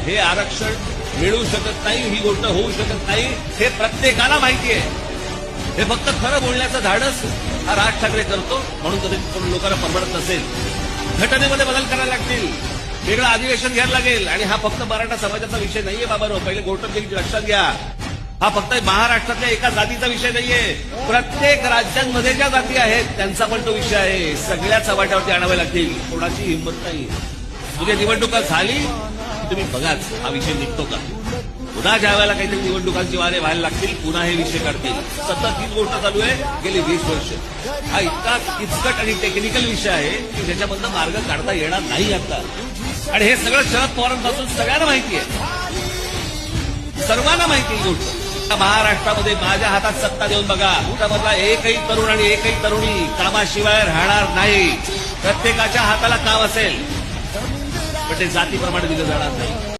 हे आरक्षण मिळू शकत नाही, ही गोष्ट होऊ शकत नाही, हे प्रत्येकाला माहिती आहे. हे फक्त खरं बोलण्याचं धाडस हा राज ठाकरे करतो म्हणून कधी लोकांना परवडत नसेल. घटनेमध्ये बदल करायला लागतील, वेगळं अधिवेशन घ्यायला लागेल. आणि हा फक्त मराठा समाजाचा विषय नाहीये बाबांनो, पहिले गोष्ट लक्षात घ्या. हा फक्त महाराष्ट्रातल्या एका जातीचा विषय नाहीये, प्रत्येक राज्यांमध्ये ज्या जाती आहेत त्यांचा पण तो विषय आहे. सगळ्या चव्हाट्यावरती आणावे लागतील, कोणाची हिंमत नाही. म्हणजे निवडणुका झाली तुम्ही बघाच हा विषय निघतो का. पुन्हा ज्या वेळेला काहीतरी निवडणुकांची वारे व्हायला लागतील पुन्हा हे विषय काढतील. सतत हीच गोष्ट चालू आहे गेली 20 वर्ष. हा इतका किचकट आणि टेक्निकल विषय आहे की ज्याच्यामधनं मार्ग काढता येणार नाही आता. आणि हे सगळं शरद पवारांपासून सगळ्यांना माहिती आहे, सर्वांना माहिती आहे गोष्ट. महाराष्ट्रामध्ये माझ्या हातात सत्ता देऊन बघा, त्यामधला एकही तरुण आणि एकही तरुणी कामाशिवाय राहणार नाही. प्रत्येकाच्या हाताला काम असेल पण ते जातीप्रमाणे दिलं जाणार नाही.